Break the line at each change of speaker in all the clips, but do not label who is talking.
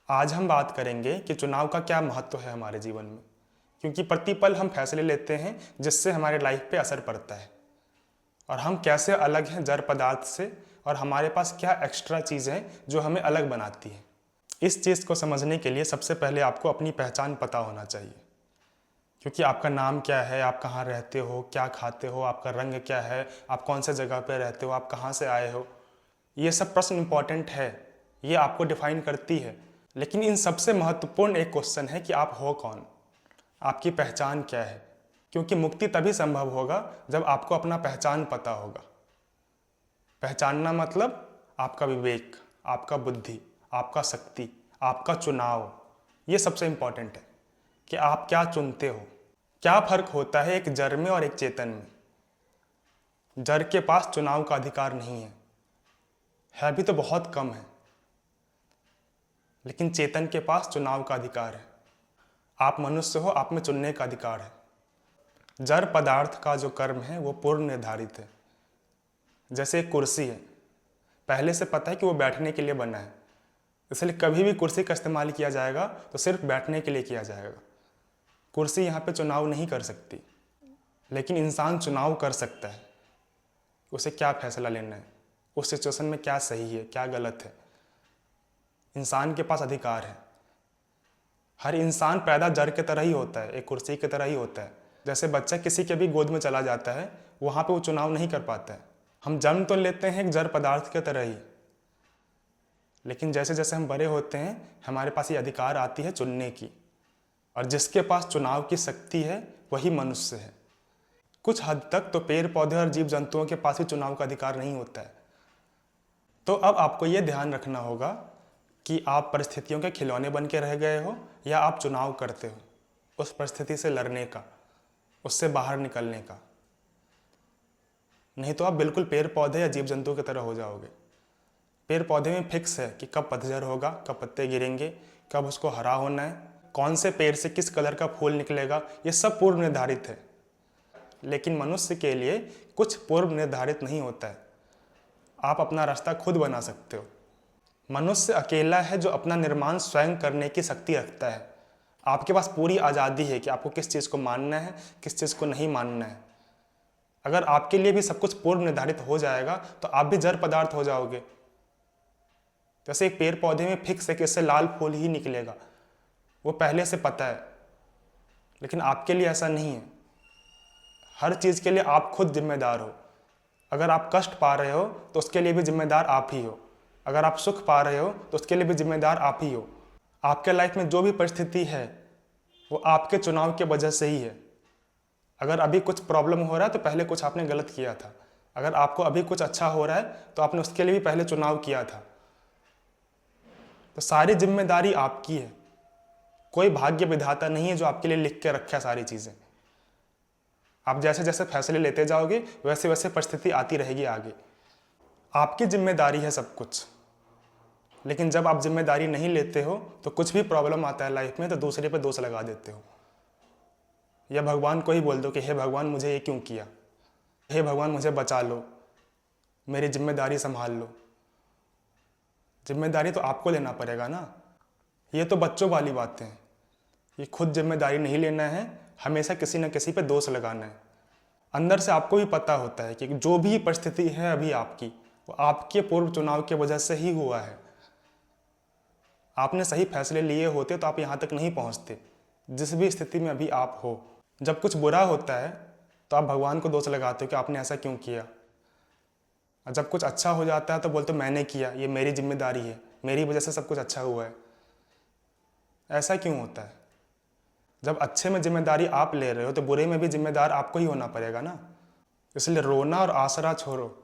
आज हम बात करेंगे कि चुनाव का क्या महत्व है हमारे जीवन में, क्योंकि प्रतिपल हम फैसले लेते हैं जिससे हमारे लाइफ पे असर पड़ता है और हम कैसे अलग हैं जड़ पदार्थ से और हमारे पास क्या एक्स्ट्रा चीज़ है जो हमें अलग बनाती है। इस चीज़ को समझने के लिए सबसे पहले आपको अपनी पहचान पता होना चाहिए, क्योंकि आपका नाम क्या है, आप कहाँ रहते हो, क्या खाते हो, आपका रंग क्या है, आप कौन से जगह पे रहते हो, आप कहाँ से आए हो, ये सब प्रश्न इंपॉर्टेंट है, ये आपको डिफाइन करती है। लेकिन इन सबसे महत्वपूर्ण एक क्वेश्चन है कि आप हो कौन, आपकी पहचान क्या है, क्योंकि मुक्ति तभी संभव होगा जब आपको अपना पहचान पता होगा। पहचानना मतलब आपका विवेक, आपका बुद्धि, आपका शक्ति, आपका चुनाव, ये सबसे इंपॉर्टेंट है कि आप क्या चुनते हो। क्या फर्क होता है एक जड़ में और एक चेतन में? जड़ के पास चुनाव का अधिकार नहीं है भी तो बहुत कम है, लेकिन चेतन के पास चुनाव का अधिकार है। आप मनुष्य हो, आप में चुनने का अधिकार है। जड़ पदार्थ का जो कर्म है वो पूर्व निर्धारित है। जैसे एक कुर्सी है, पहले से पता है कि वो बैठने के लिए बना है, इसलिए कभी भी कुर्सी का इस्तेमाल किया जाएगा तो सिर्फ बैठने के लिए किया जाएगा। कुर्सी यहाँ पे चुनाव नहीं कर सकती, लेकिन इंसान चुनाव कर सकता है। उसे क्या फैसला लेना है, उस सिचुएशन में क्या सही है, क्या गलत है, इंसान के पास अधिकार है। हर इंसान पैदा जड़ की तरह ही होता है, एक कुर्सी की तरह ही होता है। जैसे बच्चा किसी के भी गोद में चला जाता है, वहाँ पे वो चुनाव नहीं कर पाता है। हम जन्म तो लेते हैं एक जड़ पदार्थ की तरह ही, लेकिन जैसे जैसे हम बड़े होते हैं हमारे पास ये अधिकार आती है चुनने की, और जिसके पास चुनाव की शक्ति है वही मनुष्य है। कुछ हद तक तो पेड़ पौधे और जीव जंतुओं के पास भी चुनाव का अधिकार नहीं होता है। तो अब आपको ये ध्यान रखना होगा कि आप परिस्थितियों के खिलौने बन के रह गए हो या आप चुनाव करते हो उस परिस्थिति से लड़ने का, उससे बाहर निकलने का। नहीं तो आप बिल्कुल पेड़ पौधे या जीव जंतु की तरह हो जाओगे। पेड़ पौधे में फिक्स है कि कब पतझड़ होगा, कब पत्ते गिरेंगे, कब उसको हरा होना है, कौन से पेड़ से किस कलर का फूल निकलेगा, ये सब पूर्व निर्धारित है। लेकिन मनुष्य के लिए कुछ पूर्व निर्धारित नहीं होता है। आप अपना रास्ता खुद बना सकते हो। मनुष्य अकेला है जो अपना निर्माण स्वयं करने की शक्ति रखता है। आपके पास पूरी आज़ादी है कि आपको किस चीज़ को मानना है, किस चीज़ को नहीं मानना है। अगर आपके लिए भी सब कुछ पूर्व निर्धारित हो जाएगा तो आप भी जड़ पदार्थ हो जाओगे। जैसे एक पेड़ पौधे में फिक्स है कि इससे लाल फूल ही निकलेगा, वो पहले से पता है, लेकिन आपके लिए ऐसा नहीं है। हर चीज़ के लिए आप खुद जिम्मेदार हो। अगर आप कष्ट पा रहे हो तो उसके लिए भी जिम्मेदार आप ही हो। अगर आप सुख पा रहे हो तो उसके लिए भी जिम्मेदार आप ही हो। आपके लाइफ में जो भी परिस्थिति है वो आपके चुनाव के वजह से ही है। अगर अभी कुछ प्रॉब्लम हो रहा है तो पहले कुछ आपने गलत किया था। अगर आपको अभी कुछ अच्छा हो रहा है तो आपने उसके लिए भी पहले चुनाव किया था। तो सारी जिम्मेदारी आपकी है। कोई भाग्य विधाता नहीं है जो आपके लिए लिख के रखा है सारी चीज़ें। आप जैसे जैसे फैसले लेते जाओगे वैसे वैसे परिस्थिति आती रहेगी आगे। आपकी जिम्मेदारी है सब कुछ। लेकिन जब आप जिम्मेदारी नहीं लेते हो तो कुछ भी प्रॉब्लम आता है लाइफ में तो दूसरे पे दोष लगा देते हो, या भगवान को ही बोल दो कि हे भगवान मुझे ये क्यों किया, हे भगवान मुझे बचा लो, मेरी जिम्मेदारी संभाल लो। जिम्मेदारी तो आपको लेना पड़ेगा ना। ये तो बच्चों वाली बातें हैं। ये खुद जिम्मेदारी नहीं लेना है, हमेशा किसी न किसी पे दोष लगाना है। अंदर से आपको भी पता होता है कि जो भी परिस्थिति है अभी आपकी, वो आपके पूर्व चुनाव की वजह से ही हुआ है। आपने सही फैसले लिए होते तो आप यहाँ तक नहीं पहुँचते जिस भी स्थिति में अभी आप हो। जब कुछ बुरा होता है तो आप भगवान को दोष लगाते हो कि आपने ऐसा क्यों किया, और जब कुछ अच्छा हो जाता है तो बोलते हो मैंने किया, ये मेरी जिम्मेदारी है, मेरी वजह से सब कुछ अच्छा हुआ है। ऐसा क्यों होता है? जब अच्छे में जिम्मेदारी आप ले रहे हो तो बुरे में भी जिम्मेदार आपको ही होना पड़ेगा ना। इसलिए रोना और आसरा छोड़ो।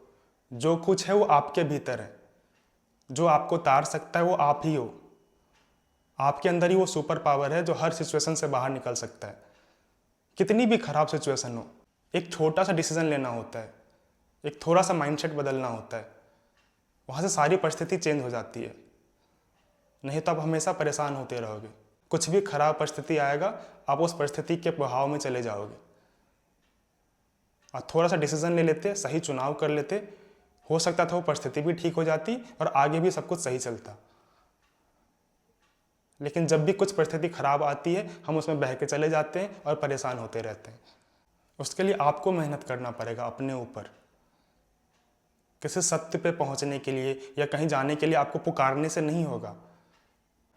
जो कुछ है वो आपके भीतर है। जो आपको तार सकता है वो आप ही हो। आपके अंदर ही वो सुपर पावर है जो हर सिचुएशन से बाहर निकल सकता है। कितनी भी खराब सिचुएशन हो, एक छोटा सा डिसीजन लेना होता है, एक थोड़ा सा माइंडसेट बदलना होता है, वहाँ से सारी परिस्थिति चेंज हो जाती है। नहीं तो आप हमेशा परेशान होते रहोगे। कुछ भी खराब परिस्थिति आएगा आप उस परिस्थिति के प्रभाव में चले जाओगे। और थोड़ा सा डिसीजन ले लेते, सही चुनाव कर लेते, हो सकता था वो परिस्थिति भी ठीक हो जाती और आगे भी सब कुछ सही चलता। लेकिन जब भी कुछ परिस्थिति खराब आती है हम उसमें बह के चले जाते हैं और परेशान होते रहते हैं। उसके लिए आपको मेहनत करना पड़ेगा अपने ऊपर। किसी सत्य पे पहुंचने के लिए या कहीं जाने के लिए आपको पुकारने से नहीं होगा,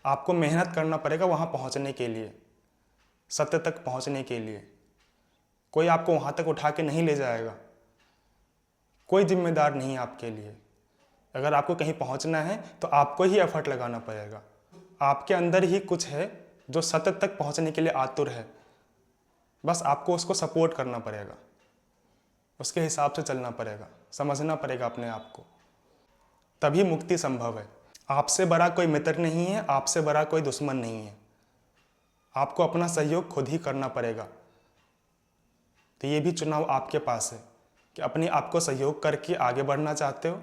आपको मेहनत करना पड़ेगा वहां पहुंचने के लिए, सत्य तक पहुंचने के लिए। कोई आपको वहां तक उठा के नहीं ले जाएगा, कोई जिम्मेदार नहीं है आपके लिए। अगर आपको कहीं पहुंचना है तो आपको ही एफर्ट लगाना पड़ेगा। आपके अंदर ही कुछ है जो सत्य तक पहुंचने के लिए आतुर है, बस आपको उसको सपोर्ट करना पड़ेगा, उसके हिसाब से चलना पड़ेगा, समझना पड़ेगा अपने आप को, तभी मुक्ति संभव है। आपसे बड़ा कोई मित्र नहीं है, आपसे बड़ा कोई दुश्मन नहीं है। आपको अपना सहयोग खुद ही करना पड़ेगा। तो ये भी चुनाव आपके पास है कि अपने आप को सहयोग करके आगे बढ़ना चाहते हो,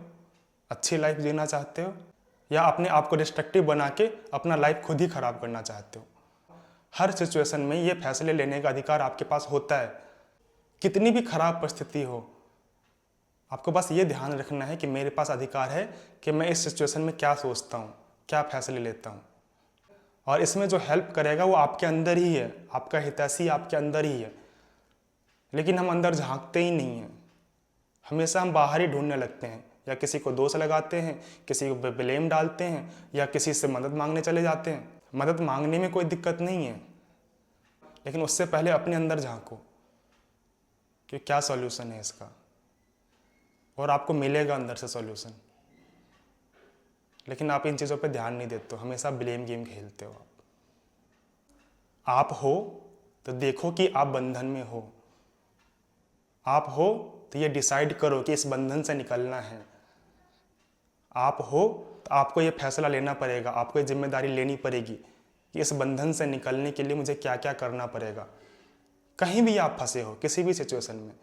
अच्छी लाइफ जीना चाहते हो, या अपने आप को डिस्ट्रक्टिव बना के अपना लाइफ खुद ही खराब करना चाहते हो। हर सिचुएशन में ये फैसले लेने का अधिकार आपके पास होता है। कितनी भी खराब परिस्थिति हो, आपको बस ये ध्यान रखना है कि मेरे पास अधिकार है कि मैं इस सिचुएशन में क्या सोचता हूँ, क्या फैसले लेता हूँ। और इसमें जो हेल्प करेगा वो आपके अंदर ही है, आपका हितैषी आपके अंदर ही है। लेकिन हम अंदर झांकते ही नहीं हैं, हमेशा हम बाहर ही ढूंढने लगते हैं, या किसी को दोष लगाते हैं, किसी को ब्लेम डालते हैं, या किसी से मदद मांगने चले जाते हैं। मदद मांगने में कोई दिक्कत नहीं है, लेकिन उससे पहले अपने अंदर झांको कि क्या सॉल्यूशन है इसका, और आपको मिलेगा अंदर से सॉल्यूशन। लेकिन आप इन चीज़ों पे ध्यान नहीं देते हो, हमेशा ब्लेम गेम खेलते हो। आप हो तो देखो कि आप बंधन में हो, आप हो तो ये डिसाइड करो कि इस बंधन से निकलना है। आप हो तो आपको ये फैसला लेना पड़ेगा, आपको ये जिम्मेदारी लेनी पड़ेगी कि इस बंधन से निकलने के लिए मुझे क्या क्या करना पड़ेगा। कहीं भी आप फंसे हो, किसी भी सिचुएशन में,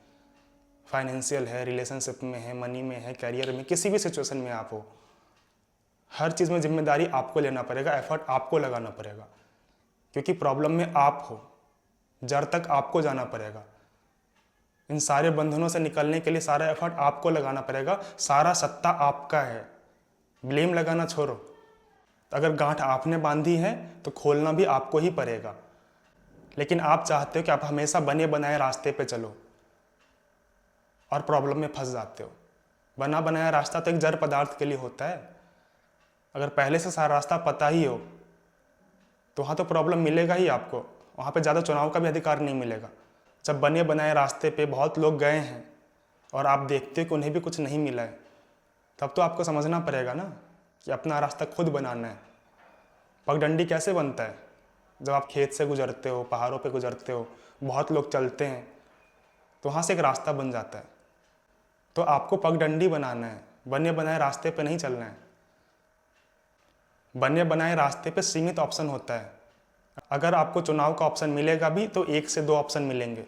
फाइनेंशियल है, रिलेशनशिप में है, मनी में है, करियर में, किसी भी सिचुएशन में आप हो, हर चीज़ में जिम्मेदारी आपको लेना पड़ेगा, एफर्ट आपको लगाना पड़ेगा। क्योंकि प्रॉब्लम में आप हो, जड़ तक आपको जाना पड़ेगा। इन सारे बंधनों से निकलने के लिए सारा एफर्ट आपको लगाना पड़ेगा, सारा सत्ता आपका है। ब्लेम लगाना छोड़ो। अगर गांठ आपने बांधी है तो खोलना भी आपको ही पड़ेगा। लेकिन आप चाहते हो कि आप हमेशा बने बनाए रास्ते पे चलो और प्रॉब्लम में फंस जाते हो। बना बनाया रास्ता तो एक जड़ पदार्थ के लिए होता है। अगर पहले से सारा रास्ता पता ही हो तो वहाँ तो प्रॉब्लम मिलेगा ही आपको, वहाँ पे ज़्यादा चुनाव का भी अधिकार नहीं मिलेगा। जब बने बनाए रास्ते पे बहुत लोग गए हैं और आप देखते हो कि उन्हें भी कुछ नहीं मिला है, तब तो आपको समझना पड़ेगा ना कि अपना रास्ता खुद बनाना है। पगडंडी कैसे बनता है? जब आप खेत से गुजरते हो, पहाड़ों पे गुजरते हो, बहुत लोग चलते हैं तो वहाँ से एक रास्ता बन जाता है। तो आपको पगडंडी बनाना है, बने बनाए रास्ते पे नहीं चलना है। बने बनाए रास्ते पे सीमित ऑप्शन होता है। अगर आपको चुनाव का ऑप्शन मिलेगा भी तो 1 से 2 ऑप्शन मिलेंगे,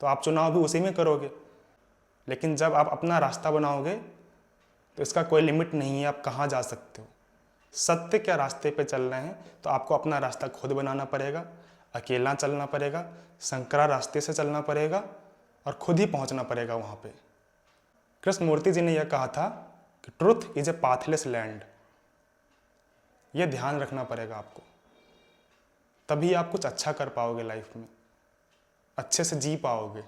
तो आप चुनाव भी उसी में करोगे। लेकिन जब आप अपना रास्ता बनाओगे तो इसका कोई लिमिट नहीं है, आप कहाँ जा सकते हो। सत्य के रास्ते पे चलना है तो आपको अपना रास्ता खुद बनाना पड़ेगा, अकेला चलना पड़ेगा, संकरा रास्ते से चलना पड़ेगा और खुद ही पहुंचना पड़ेगा वहाँ पे। कृष्णमूर्ति जी ने यह कहा था कि truth is a pathless land. यह ध्यान रखना पड़ेगा आपको, तभी आप कुछ अच्छा कर पाओगे लाइफ में, अच्छे से जी पाओगे।